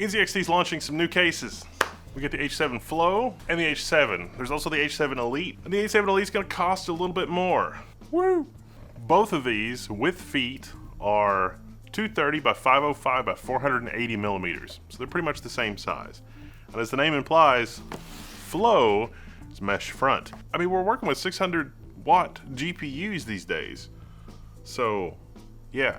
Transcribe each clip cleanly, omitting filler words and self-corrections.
NZXT is launching some new cases. We get the H7 Flow and the H7. There's also the H7 Elite. And the H7 Elite is going to cost a little bit more. Woo! Both of these, with feet, are 230 by 505 by 480 millimeters. So they're pretty much the same size. And as the name implies, Flow is mesh front. I mean, we're working with 600 watt GPUs these days. So, yeah.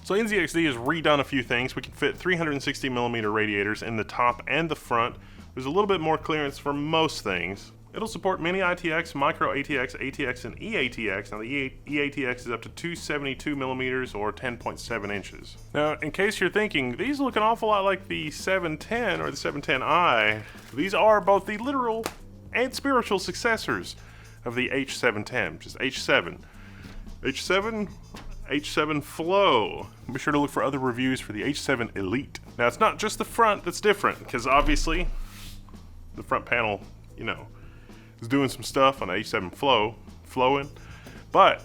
So NZXT has redone a few things. We can fit 360 millimeter radiators in the top and the front. There's a little bit more clearance for most things. It'll support mini ITX, micro ATX, ATX, and eATX. Now the eATX is up to 272 millimeters or 10.7 inches. Now, in case you're thinking, these look an awful lot like the 710 or the 710i, these are both the literal and spiritual successors of the H710, which is H7. H7 Flow. Be sure to look for other reviews for the H7 Elite. Now, it's not just the front that's different, because obviously the front panel, you know, is doing some stuff on the H7 flowing, but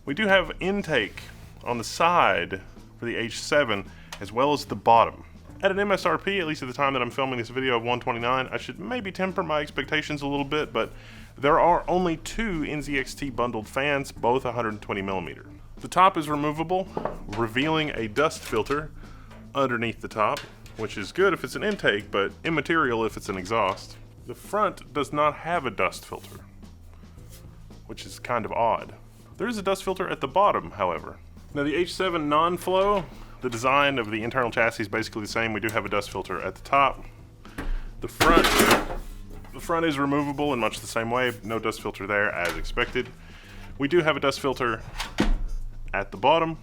we do have intake on the side for the H7 as well as the bottom. At an MSRP, at least at the time that I'm filming this video of $129, I should maybe temper my expectations a little bit, but there are only two NZXT bundled fans, both 120 millimeter. The top is removable, revealing a dust filter underneath the top, which is good if it's an intake, but immaterial if it's an exhaust. The front does not have a dust filter, which is kind of odd. There is a dust filter at the bottom, however. Now the H7 non-flow, the design of the internal chassis is basically the same. We do have a dust filter at the top. The front is removable in much the same way. No dust filter there as expected. We do have a dust filter at the bottom.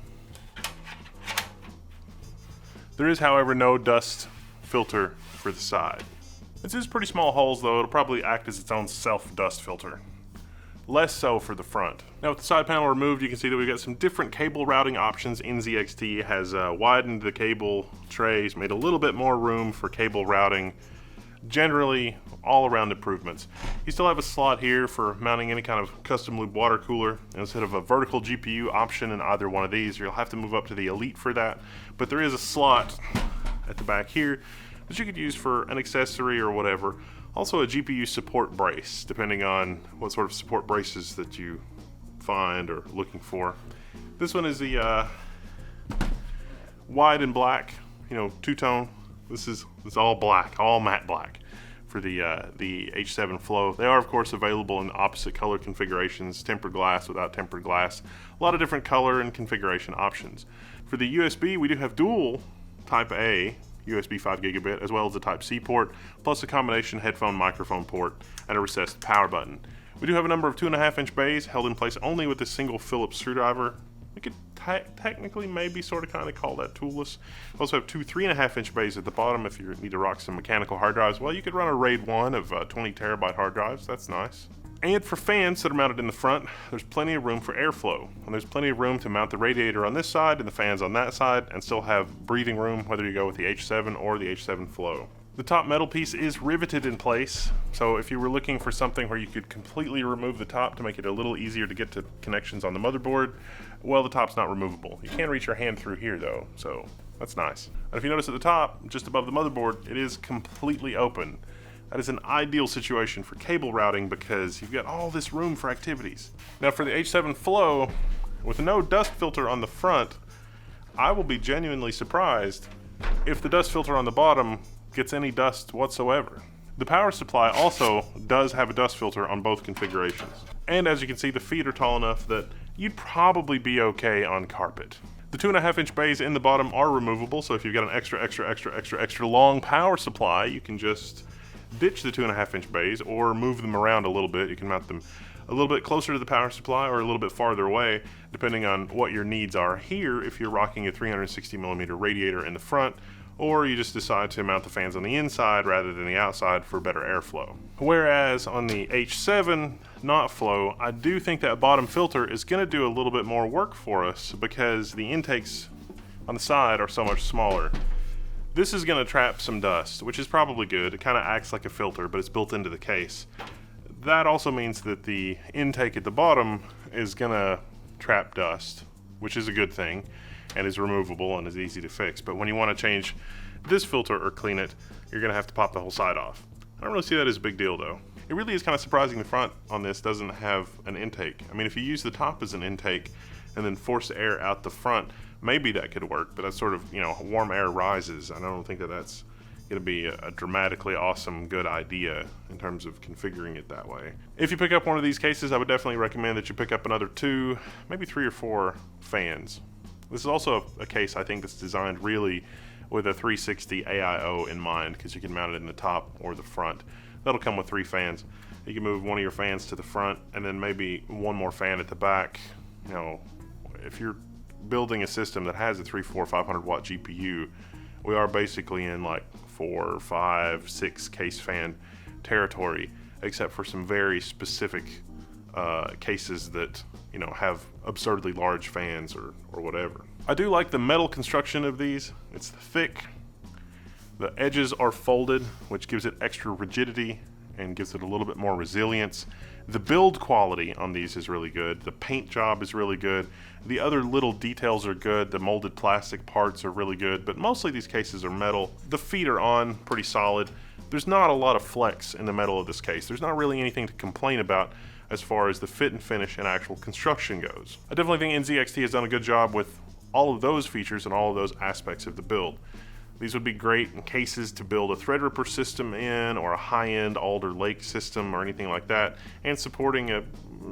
There is, however, no dust filter for the side. This is pretty small holes though. It'll probably act as its own self-dust filter. Less so for the front. Now with the side panel removed, you can see that we've got some different cable routing options. NZXT has widened the cable trays, made a little bit more room for cable routing. Generally, all around improvements. You still have a slot here for mounting any kind of custom loop water cooler. Instead of a vertical GPU option in either one of these, you'll have to move up to the Elite for that. But there is a slot at the back here that you could use for an accessory or whatever. Also a GPU support brace, depending on what sort of support braces that you find or looking for. This one is the white and black, you know, two-tone. It's all black, all matte black for the H7 Flow. They are, of course, available in opposite color configurations, tempered glass, without tempered glass. A lot of different color and configuration options. For the USB, we do have dual Type A USB 5 gigabit, as well as a Type C port, plus a combination headphone microphone port and a recessed power button. We do have a number of 2.5-inch bays held in place only with a single Phillips screwdriver. We could technically maybe sort of kind of call that toolless. We also have two 3.5-inch bays at the bottom if you need to rock some mechanical hard drives. Well, you could run a RAID 1 of 20 terabyte hard drives. That's nice. And for fans that are mounted in the front, there's plenty of room for airflow. And there's plenty of room to mount the radiator on this side and the fans on that side, and still have breathing room whether you go with the H7 or the H7 Flow. The top metal piece is riveted in place, so if you were looking for something where you could completely remove the top to make it a little easier to get to connections on the motherboard, well, the top's not removable. You can reach your hand through here though, so that's nice. And if you notice at the top, just above the motherboard, it is completely open. That is an ideal situation for cable routing because you've got all this room for activities. Now for the H7 Flow, with no dust filter on the front, I will be genuinely surprised if the dust filter on the bottom gets any dust whatsoever. The power supply also does have a dust filter on both configurations. And as you can see, the feet are tall enough that you'd probably be okay on carpet. The 2.5-inch bays in the bottom are removable, so if you've got an extra long power supply, you can just ditch the 2.5-inch bays or move them around a little bit. You can mount them a little bit closer to the power supply or a little bit farther away, depending on what your needs are here. If you're rocking a 360 millimeter radiator in the front, or you just decide to mount the fans on the inside rather than the outside for better airflow. Whereas on the H7 not Flow, I do think that bottom filter is going to do a little bit more work for us because the intakes on the side are so much smaller. This is going to trap some dust, which is probably good. It kind of acts like a filter, but it's built into the case. That also means that the intake at the bottom is going to trap dust, which is a good thing. and is removable and is easy to fix. But when you want to change this filter or clean it, you're gonna have to pop the whole side off. I don't really see that as a big deal though. It really is kind of surprising the front on this doesn't have an intake. I mean, if you use the top as an intake and then force the air out the front, maybe that could work, but that's sort of, you know, warm air rises. I don't think that that's gonna be a dramatically awesome good idea in terms of configuring it that way. If you pick up one of these cases, I would definitely recommend that you pick up another 2, maybe 3 or 4 fans. This is also a case I think that's designed really with a 360 AIO in mind, because you can mount it in the top or the front. That'll come with 3 fans. You can move one of your fans to the front and then maybe one more fan at the back. You know, if you're building a system that has a 3, 4, 500 watt GPU, we are basically in like 4, 5, 6 case fan territory, except for some very specific cases that, you know, have absurdly large fans or whatever. I do like the metal construction of these. It's thick. The edges are folded, which gives it extra rigidity and gives it a little bit more resilience. The build quality on these is really good. The paint job is really good. The other little details are good. The molded plastic parts are really good, but mostly these cases are metal. The feet are on pretty solid. There's not a lot of flex in the metal of this case. There's not really anything to complain about as far as the fit and finish and actual construction goes. I definitely think NZXT has done a good job with all of those features and all of those aspects of the build. These would be great in cases to build a Threadripper system in, or a high-end Alder Lake system or anything like that, and supporting a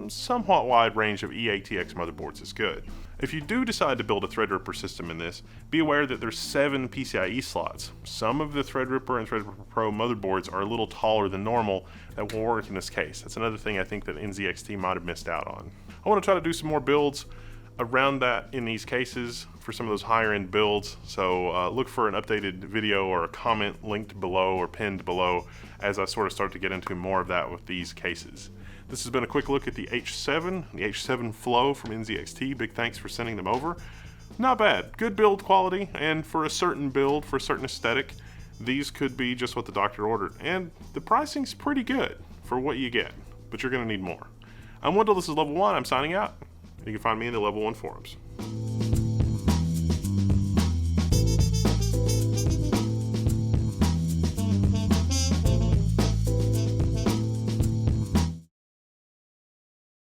somewhat wide range of eATX motherboards is good. If you do decide to build a Threadripper system in this, be aware that there's 7 PCIe slots. Some of the Threadripper and Threadripper Pro motherboards are a little taller than normal that will work in this case. That's another thing I think that NZXT might have missed out on. I want to try to do some more builds around that in these cases for some of those higher end builds, so look for an updated video or a comment linked below or pinned below as I sort of start to get into more of that with these cases. This has been a quick look at the H7, the H7 Flow from NZXT. Big thanks for sending them over. Not bad, good build quality, and for a certain build, for a certain aesthetic, these could be just what the doctor ordered, and the pricing's pretty good for what you get, but you're gonna need more. I'm Wendell, this is Level 1, I'm signing out. You can find me in the Level 1 forums.